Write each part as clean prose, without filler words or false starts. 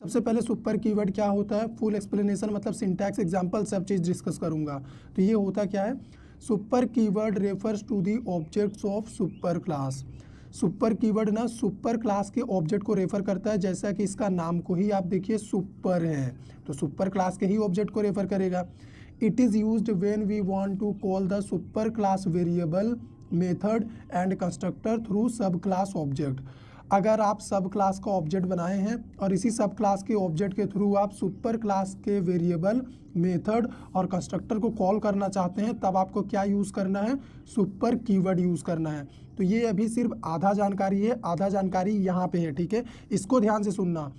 सबसे पहले super keyword क्या होता है, फुल एक्सप्लेनेशन मतलब सिंटैक्स एग्जांपल सब चीज़ डिस्कस करूंगा। तो ये होता क्या है, super keyword refers to the objects of super class. Super keyword ना सुपर क्लास के ऑब्जेक्ट को रेफर करता है, जैसा कि इसका नाम को ही आप देखिए सुपर है, तो सुपर क्लास के ही ऑब्जेक्ट को रेफर करेगा। It is used when we want to call the super class variable method and constructor through sub class object. अगर आप सब क्लास का ऑब्जेक्ट बनाए हैं और इसी सब क्लास के ऑब्जेक्ट के थ्रू आप सुपर क्लास के वेरिएबल मेथड और कंस्ट्रक्टर को कॉल करना चाहते हैं, तब आपको क्या यूज़ करना है, सुपर कीवर्ड यूज़ करना है। तो ये अभी सिर्फ आधा जानकारी है, आधा जानकारी यहाँ पे है, ठीक है, इसको ध्यान से सुनना।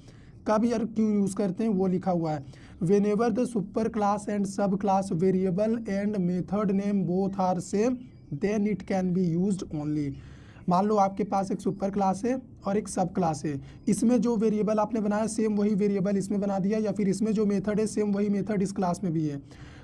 कब यार क्यों यूज़ करते हैं वो लिखा हुआ है, whenever the super class and sub class variable and method name both are same then it can be used only. मान लो आपके पास एक सुपर क्लास है और एक सब क्लास है, इसमें जो वेरिएबल आपने बनाया सेम वही वेरिएबल इसमें बना दिया, या फिर इसमें जो मेथड है सेम वही मेथड इस क्लास में भी है।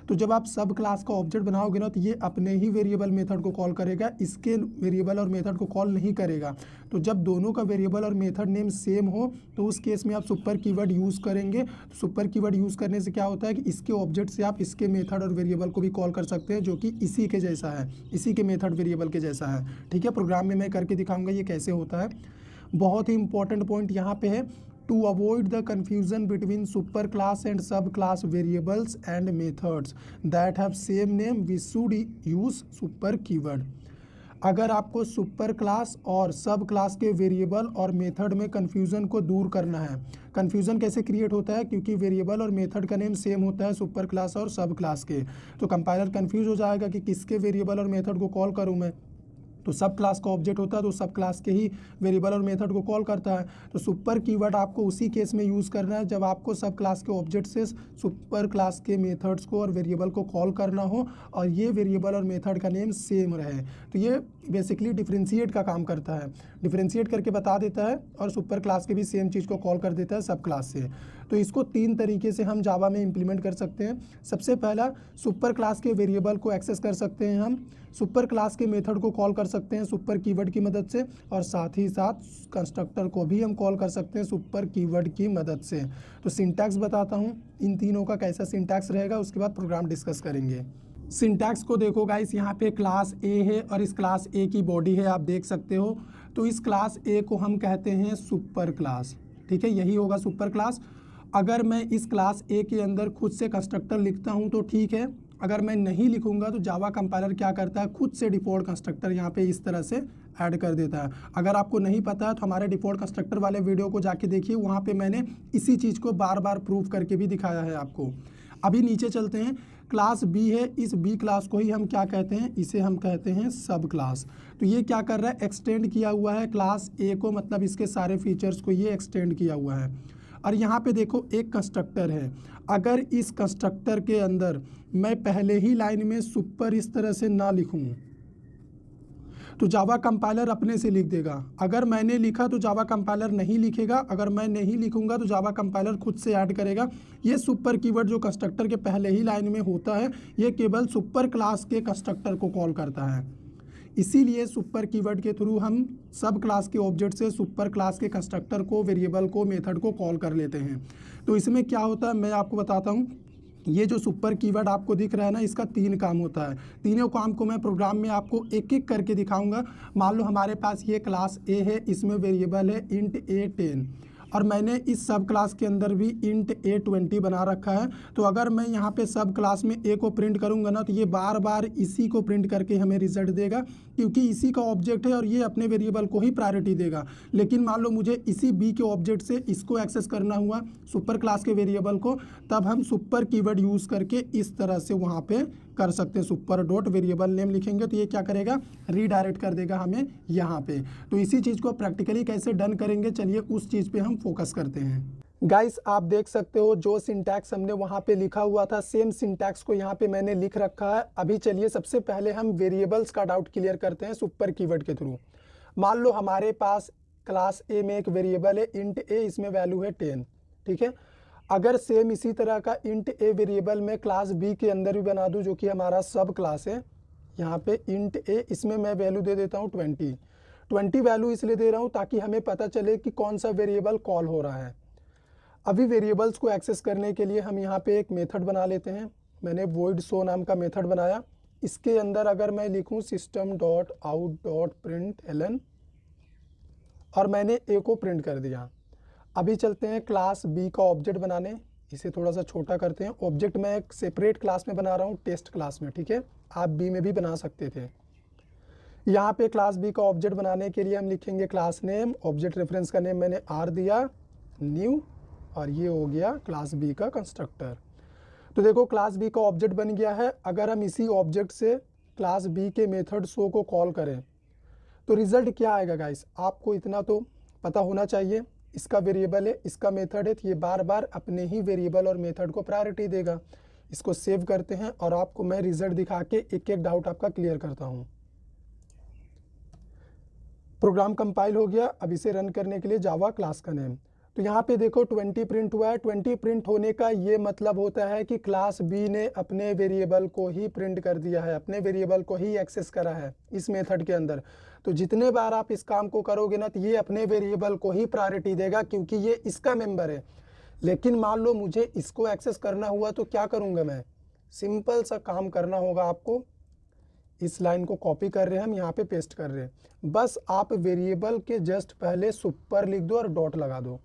तो जब आप सब क्लास का ऑब्जेक्ट बनाओगे ना, तो ये अपने ही वेरिएबल मेथड को कॉल करेगा, इसके वेरिएबल और मेथड को कॉल नहीं करेगा। तो जब दोनों का वेरिएबल और मेथड नेम सेम हो तो उस केस में आप सुपर कीवर्ड यूज़ करेंगे। तो सुपर कीवर्ड यूज़ करने से क्या होता है कि इसके ऑब्जेक्ट से आप इसके मेथड और वेरिएबल को भी कॉल कर सकते हैं, जो कि इसी के जैसा है, इसी के मेथड वेरिएबल के जैसा है। ठीक है, प्रोग्राम में मैं करके दिखाऊंगा ये कैसे होता है। बहुत ही इंपॉर्टेंट पॉइंट यहाँ पे है, to avoid the confusion between super class and sub class variables and methods that have same name we should use super keyword. अगर आपको सुपर क्लास और सब क्लास के वेरिएबल और मेथड में कन्फ्यूज़न को दूर करना है। कन्फ्यूज़न कैसे क्रिएट होता है, क्योंकि वेरिएबल और मेथड का नेम सेम होता है सुपर क्लास और सब क्लास के, तो कंपाइलर कन्फ्यूज हो जाएगा कि किसके वेरिएबल और मेथड को कॉल करूं मैं। तो सब क्लास का ऑब्जेक्ट होता है तो सब क्लास के ही वेरिएबल और मेथड को कॉल करता है। तो सुपर कीवर्ड आपको उसी केस में यूज़ करना है जब आपको सब क्लास के ऑब्जेक्ट से सुपर क्लास के मेथड्स को और वेरिएबल को कॉल करना हो और ये वेरिएबल और मेथड का नेम सेम रहे। तो ये बेसिकली डिफ्रेंशिएट का काम करता है, डिफ्रेंशिएट करके बता देता है और सुपर क्लास के भी सेम चीज़ को कॉल कर देता है सब क्लास से। तो इसको तीन तरीके से हम जावा में इम्प्लीमेंट कर सकते हैं। सबसे पहला, सुपर क्लास के वेरिएबल को एक्सेस कर सकते हैं हम, सुपर क्लास के मेथड को कॉल कर सकते हैं सुपर कीवर्ड की मदद से, और साथ ही साथ कंस्ट्रक्टर को भी हम कॉल कर सकते हैं सुपर कीवर्ड की मदद से। तो सिंटैक्स बताता हूँ इन तीनों का कैसा सिंटैक्स रहेगा, उसके बाद प्रोग्राम डिस्कस करेंगे। सिंटैक्स को देखो गाइस, यहाँ पे क्लास ए है और इस क्लास ए की बॉडी है, आप देख सकते हो। तो इस क्लास ए को हम कहते हैं सुपर क्लास, ठीक है, यही होगा सुपर क्लास। अगर मैं इस क्लास ए के अंदर खुद से कंस्ट्रक्टर लिखता हूँ तो ठीक है, अगर मैं नहीं लिखूंगा तो जावा कंपाइलर क्या करता है, खुद से डिफ़ॉल्ट कंस्ट्रक्टर यहाँ पे इस तरह से ऐड कर देता है। अगर आपको नहीं पता है तो हमारे डिफ़ॉल्ट कंस्ट्रक्टर वाले वीडियो को जाके देखिए, वहाँ पे मैंने इसी चीज़ को बार बार प्रूव करके भी दिखाया है आपको। अभी नीचे चलते हैं, क्लास बी है, इस बी क्लास को ही हम क्या कहते हैं, इसे हम कहते हैं सब क्लास। तो ये क्या कर रहा है, एक्सटेंड किया हुआ है क्लास ए को, मतलब इसके सारे फीचर्स को ये एक्सटेंड किया हुआ है। और यहाँ पे देखो एक कंस्ट्रक्टर है, अगर इस कंस्ट्रक्टर के अंदर मैं पहले ही लाइन में सुपर इस तरह से ना लिखूँ तो जावा कंपाइलर अपने से लिख देगा। अगर मैंने लिखा तो जावा कंपाइलर नहीं लिखेगा, अगर मैं नहीं लिखूंगा तो जावा कंपाइलर खुद से ऐड करेगा। ये सुपर कीवर्ड जो कंस्ट्रक्टर के पहले ही लाइन में होता है, ये केवल सुपर क्लास के कंस्ट्रक्टर को कॉल करता है। इसीलिए सुपर कीवर्ड के थ्रू हम सब क्लास के ऑब्जेक्ट से सुपर क्लास के कंस्ट्रक्टर को, वेरिएबल को, मेथड को कॉल कर लेते हैं। तो इसमें क्या होता है मैं आपको बताता हूँ। ये जो सुपर कीवर्ड आपको दिख रहा है ना, इसका तीन काम होता है। तीनों काम को मैं प्रोग्राम में आपको एक एक करके दिखाऊंगा। मान लो हमारे पास ये क्लास ए है, इसमें वेरिएबल है इंट A10 और मैंने इस सब क्लास के अंदर भी इंट A20 बना रखा है। तो अगर मैं यहाँ पे सब क्लास में ए को प्रिंट करूँगा ना, तो ये बार बार इसी को प्रिंट करके हमें रिजल्ट देगा, क्योंकि इसी का ऑब्जेक्ट है और ये अपने वेरिएबल को ही प्रायोरिटी देगा। लेकिन मान लो मुझे इसी बी के ऑब्जेक्ट से इसको एक्सेस करना हुआ, सुपर क्लास के वेरिएबल को, तब हम सुपर कीवर्ड यूज़ करके इस तरह से वहाँ पे कर सकते हैं। सुपर डॉट वेरिएबल नेम लिखेंगे तो ये क्या करेगा, रीडायरेक्ट कर देगा हमें यहाँ पे। तो इसी चीज़ को प्रैक्टिकली कैसे डन करेंगे, चलिए उस चीज़ पे हम फोकस करते हैं। गाइस आप देख सकते हो जो सिंटैक्स हमने वहाँ पे लिखा हुआ था, सेम सिंटैक्स को यहाँ पे मैंने लिख रखा है। अभी चलिए सबसे पहले हम वेरिएबल्स का डाउट क्लियर करते हैं सुपर कीवर्ड के थ्रू। मान लो हमारे पास क्लास ए में एक वेरिएबल है इंट ए, इसमें वैल्यू है 10, ठीक है। अगर सेम इसी तरह का इंट ए वेरिएबल में क्लास बी के अंदर भी बना दूं, जो कि हमारा सब क्लास है, यहाँ पे इंट ए, इसमें मैं वैल्यू दे देता हूँ 20 वैल्यू इसलिए दे रहा हूँ ताकि हमें पता चले कि कौन सा वेरिएबल कॉल हो रहा है। अभी वेरिएबल्स को एक्सेस करने के लिए हम यहाँ पे एक मेथड बना लेते हैं। मैंने वॉइड शो नाम का मेथड बनाया। इसके अंदर अगर मैं लिखूँ system.out.println और मैंने ए को प्रिंट कर दिया। अभी चलते हैं क्लास बी का ऑब्जेक्ट बनाने। इसे थोड़ा सा छोटा करते हैं। ऑब्जेक्ट मैं एक सेपरेट क्लास में बना रहा हूँ, टेस्ट क्लास में, ठीक है। आप बी में भी बना सकते थे। यहाँ पे क्लास बी का ऑब्जेक्ट बनाने के लिए हम लिखेंगे क्लास नेम, ऑब्जेक्ट रेफरेंस का नेम मैंने आर दिया, न्यू, और ये हो गया क्लास बी का कंस्ट्रक्टर। तो देखो क्लास बी का ऑब्जेक्ट बन गया है। अगर हम इसी ऑब्जेक्ट से क्लास बी के मेथड शो को कॉल करें तो रिजल्ट क्या आएगा गाइस, आपको इतना तो पता होना चाहिए। इसका वेरिएबल है, इसका मेथड है, तो ये बार बार अपने ही वेरिएबल और मेथड को प्रायोरिटी देगा। इसको सेव करते हैं और आपको मैं रिजल्ट दिखा के एक एक डाउट आपका क्लियर करता हूँ। प्रोग्राम कंपाइल हो गया। अब इसे रन करने के लिए जावा क्लास का नेम, तो यहाँ पे देखो 20 प्रिंट हुआ है। 20 प्रिंट होने का ये मतलब होता है कि क्लास बी ने अपने वेरिएबल को ही प्रिंट कर दिया है, अपने वेरिएबल को ही एक्सेस करा है इस मेथड के अंदर। तो जितने बार आप इस काम को करोगे ना, तो ये अपने वेरिएबल को ही प्रायोरिटी देगा क्योंकि ये इसका मेंबर है। लेकिन मान लो मुझे इसको एक्सेस करना हुआ तो क्या करूँगा मैं? सिंपल सा काम करना होगा आपको। इस लाइन को कॉपी कर रहे हैं हम, यहाँ पे पेस्ट कर रहे हैं। बस आप वेरिएबल के जस्ट पहले सुपर लिख दो और डॉट लगा दो।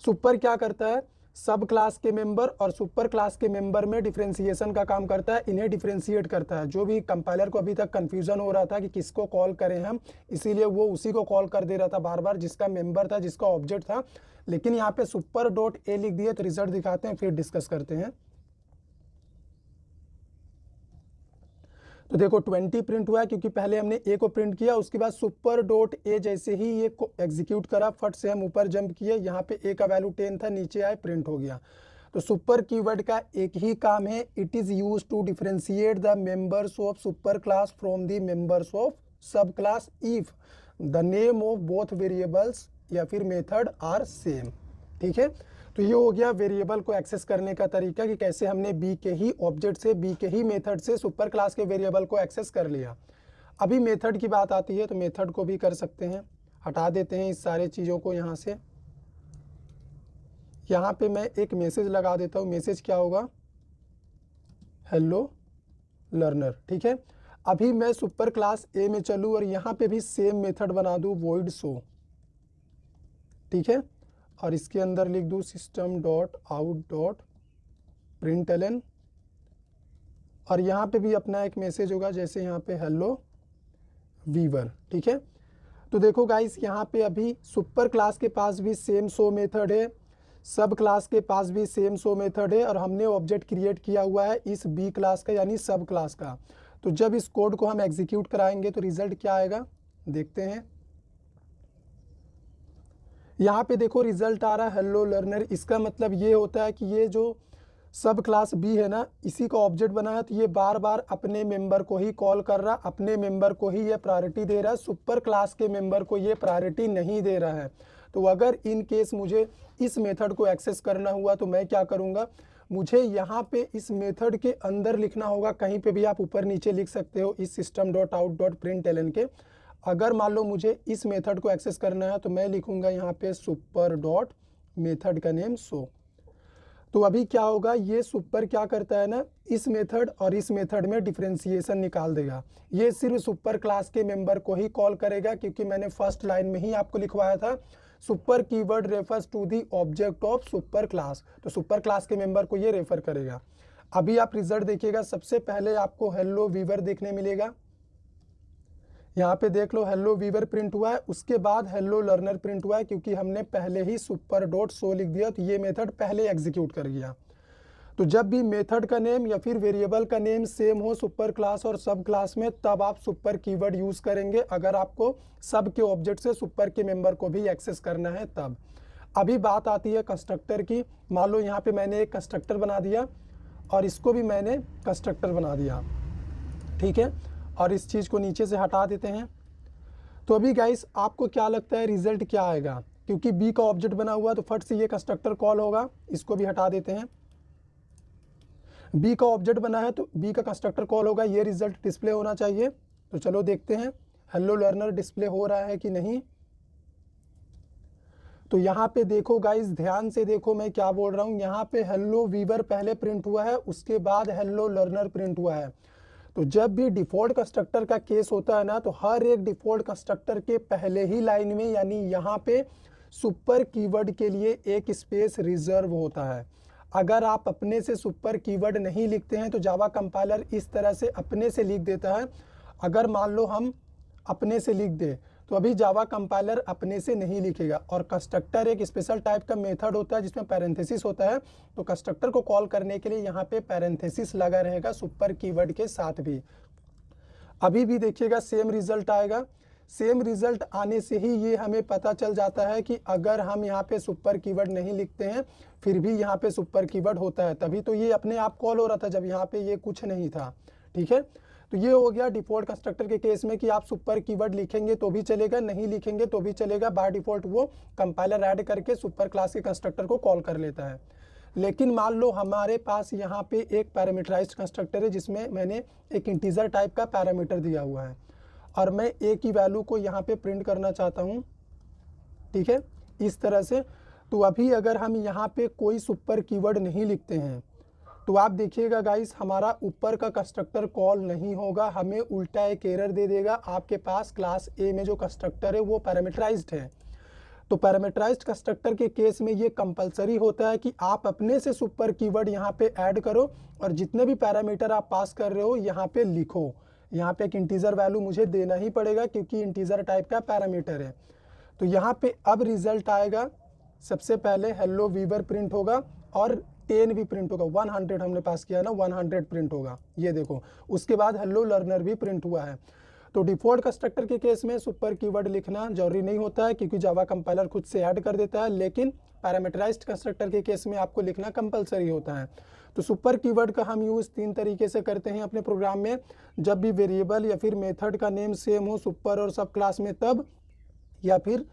सुपर क्या करता है? सब क्लास के मेंबर और सुपर क्लास के मेंबर में डिफरेंशिएशन का काम करता है, इन्हें डिफरेंशिएट करता है। जो भी कंपाइलर को अभी तक कंफ्यूजन हो रहा था कि किसको कॉल करें हम, इसीलिए वो उसी को कॉल कर दे रहा था बार बार जिसका मेंबर था, जिसका ऑब्जेक्ट था। लेकिन यहाँ पे सुपर डॉट ए लिख दिए, तो रिजल्ट दिखाते हैं, फिर डिस्कस करते हैं। तो देखो 20 प्रिंट हुआ है क्योंकि पहले हमने ए को प्रिंट किया, उसके बाद सुपर डॉट ए जैसे ही ये को एग्जीक्यूट करा, फट से हम ऊपर जंप किए, यहाँ पे ए का वैल्यू 10 था, नीचे आए, प्रिंट हो गया। तो सुपर कीवर्ड का एक ही काम है, it is use to differentiate the members of super class from the members of sub class if the name of both variables या फिर मेथड आर सेम। ठीक है, तो ये हो गया वेरिएबल को एक्सेस करने का तरीका कि कैसे हमने बी के ही ऑब्जेक्ट से, बी के ही मेथड से सुपर क्लास के वेरिएबल को एक्सेस कर लिया। अभी मेथड की बात आती है तो मेथड को भी कर सकते हैं। हटा देते हैं इस सारे चीज़ों को यहाँ से। यहाँ पे मैं एक मैसेज लगा देता हूँ। मैसेज क्या होगा? Hello learner. ठीक है, अभी मैं सुपर क्लास ए में चलूँ और यहाँ पे भी सेम मेथड बना दूँ, वॉइड शो। ठीक है, और इसके अंदर लिख दूँ system.out.println और यहाँ पे भी अपना एक मैसेज होगा, जैसे यहाँ पे हेलो वीवर। ठीक है, तो देखो गाइस, यहाँ पे अभी सुपर क्लास के पास भी सेम शो मेथड है, सब क्लास के पास भी सेम शो मेथड है, और हमने ऑब्जेक्ट क्रिएट किया हुआ है इस बी क्लास का, यानी सब क्लास का। तो जब इस कोड को हम एग्जीक्यूट कराएंगे तो रिजल्ट क्या आएगा, देखते हैं। यहाँ पे देखो रिजल्ट आ रहा है हेलो लर्नर। इसका मतलब ये होता है कि ये जो सब क्लास बी है ना, इसी का ऑब्जेक्ट बनाया, तो ये बार बार अपने मेंबर को ही कॉल कर रहा, अपने मेंबर को ही ये प्रायोरिटी दे रहा है, सुपर क्लास के मेंबर को ये प्रायोरिटी नहीं दे रहा है। तो अगर इन केस मुझे इस मेथड को एक्सेस करना हुआ तो मैं क्या करूँगा? मुझे यहाँ पे इस मेथड के अंदर लिखना होगा, कहीं पे भी आप ऊपर नीचे लिख सकते हो इस system.out.println के। अगर मान लो मुझे इस मेथड को एक्सेस करना है तो मैं लिखूंगा यहाँ पे सुपर डॉट मेथड का नेम शो। तो अभी क्या होगा, ये सुपर क्या करता है ना, इस मेथड और इस मेथड में डिफरेंशिएशन निकाल देगा। ये सिर्फ सुपर क्लास के मेंबर को ही कॉल करेगा, क्योंकि मैंने फर्स्ट लाइन में ही आपको लिखवाया था super keyword refers to the object of super class. तो सुपर क्लास के मेंबर को ये रेफर करेगा। अभी आप रिजल्ट देखिएगा, सबसे पहले आपको हेलो वीवर देखने मिलेगा। यहाँ पे देख लो हेलो वीवर प्रिंट हुआ है, उसके बाद हेलो लर्नर प्रिंट हुआ है, क्योंकि हमने पहले ही सुपर डॉट शो लिख दिया, तो ये मेथड पहले एग्जीक्यूट कर गया। तो जब भी मेथड का नेम या फिर वेरिएबल का नेम सेम हो सुपर क्लास और सब क्लास में, तब आप सुपर कीवर्ड यूज करेंगे, अगर आपको सब के ऑब्जेक्ट से सुपर के मेंबर को भी एक्सेस करना है तब। अभी बात आती है कंस्ट्रक्टर की। मान लो यहाँ पे मैंने एक कंस्ट्रक्टर बना दिया और इसको भी मैंने कंस्ट्रक्टर बना दिया। ठीक है, और इस चीज़ को नीचे से हटा देते हैं। तो अभी गाइस आपको क्या लगता है रिजल्ट क्या आएगा? क्योंकि बी का ऑब्जेक्ट बना हुआ तो फट से ये कंस्ट्रक्टर कॉल होगा। इसको भी हटा देते हैं। बी का ऑब्जेक्ट बना है तो बी का कंस्ट्रक्टर कॉल होगा, ये रिजल्ट डिस्प्ले होना चाहिए। तो चलो देखते हैं हेलो लर्नर डिस्प्ले हो रहा है कि नहीं। तो यहाँ पे देखो गाइस, ध्यान से देखो मैं क्या बोल रहा हूँ। यहाँ पे हेलो वीवर पहले प्रिंट हुआ है, उसके बाद हेलो लर्नर प्रिंट हुआ है। तो जब भी डिफ़ॉल्ट कंस्ट्रक्टर का केस होता है ना, तो हर एक डिफ़ॉल्ट कंस्ट्रक्टर के पहले ही लाइन में यानी यहाँ पे सुपर कीवर्ड के लिए एक स्पेस रिजर्व होता है। अगर आप अपने से सुपर कीवर्ड नहीं लिखते हैं तो जावा कंपाइलर इस तरह से अपने से लिख देता है। अगर मान लो हम अपने से लिख दे तो अभी जावा कंपाइलर अपने से नहीं लिखेगा। और कंस्ट्रक्टर एक स्पेशल टाइप का मेथड होता है जिसमें पैरेंथेसिस होता है, तो कंस्ट्रक्टर को कॉल करने के लिए यहाँ पे पैरेंथेसिस लगा रहेगा सुपर कीवर्ड के साथ भी। अभी भी देखिएगा सेम रिजल्ट आएगा। सेम रिजल्ट आने से ही ये हमें पता चल जाता है कि अगर हम यहाँ पे सुपर कीवर्ड नहीं लिखते हैं फिर भी यहाँ पे सुपर कीवर्ड होता है। तभी तो ये अपने आप कॉल हो रहा था जब यहाँ पे ये कुछ नहीं था। ठीक है, तो ये हो गया डिफ़ॉल्ट कंस्ट्रक्टर के केस में कि आप सुपर कीवर्ड लिखेंगे तो भी चलेगा, नहीं लिखेंगे तो भी चलेगा। बाय डिफ़ॉल्ट वो कंपाइलर ऐड करके सुपर क्लास के कंस्ट्रक्टर को कॉल कर लेता है। लेकिन मान लो हमारे पास यहाँ पे एक पैरामीटराइज्ड कंस्ट्रक्टर है जिसमें मैंने एक इंटीजर टाइप का पैरामीटर दिया हुआ है और मैं ए की वैल्यू को यहाँ पे प्रिंट करना चाहता हूँ। ठीक है, इस तरह से। तो अभी अगर हम यहाँ पे कोई सुपर कीवर्ड नहीं लिखते हैं तो आप देखिएगा गाइस, हमारा ऊपर का कंस्ट्रक्टर कॉल नहीं होगा, हमें उल्टा एक एरर दे देगा। आपके पास क्लास ए में जो कंस्ट्रक्टर है वो पैरामीटराइज्ड है। तो पैरामीटराइज्ड कंस्ट्रक्टर के केस में ये कंपलसरी होता है कि आप अपने से सुपर कीवर्ड यहाँ पे ऐड करो और जितने भी पैरामीटर आप पास कर रहे हो यहाँ पे लिखो। यहाँ पे एक इंटीजर वैल्यू मुझे देना ही पड़ेगा क्योंकि इंटीजर टाइप का पैरामीटर है। तो यहाँ पे अब रिजल्ट आएगा, सबसे पहले हेलो वीवर प्रिंट होगा और 10 भी प्रिंट होगा। 100 हमने पास किया ना, 100 प्रिंट होगा, ये देखो। उसके बाद हेलो लर्नर भी प्रिंट हुआ है। तो डिफ़ॉल्ट कंस्ट्रक्टर के केस में सुपर कीवर्ड लिखना जरूरी नहीं होता है क्योंकि जावा कंपाइलर खुद से ऐड कर देता है, लेकिन पैरामीटराइज्ड कंस्ट्रक्टर के केस में आपको लिखना कंपलसरी होता है। तो सुपर कीवर्ड का हम यूज़ 3 तरीके से करते हैं अपने प्रोग्राम में। जब भी वेरिएबल या फिर मेथड का नेम सेम हो सुपर और सब क्लास में तब, या फिर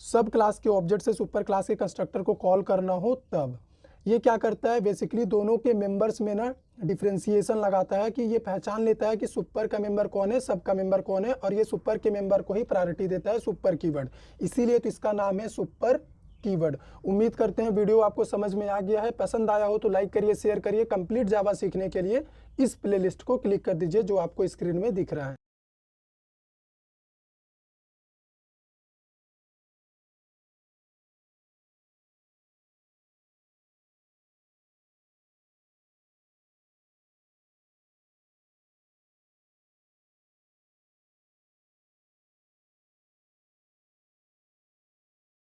सब क्लास के ऑब्जेक्ट से सुपर क्लास के कंस्ट्रक्टर को कॉल करना हो तब। ये क्या करता है, बेसिकली दोनों के मेंबर्स में ना डिफ्रेंसिएशन लगाता है कि ये पहचान लेता है कि सुपर का मेंबर कौन है, सब का मेंबर कौन है, और ये सुपर के मेंबर को ही प्रायोरिटी देता है सुपर कीवर्ड। इसीलिए तो इसका नाम है सुपर कीवर्ड। उम्मीद करते हैं वीडियो आपको समझ में आ गया है। पसंद आया हो तो लाइक करिए, शेयर करिए। कंप्लीट जावा सीखने के लिए इस प्लेलिस्ट को क्लिक कर दीजिए जो आपको स्क्रीन में दिख रहा है।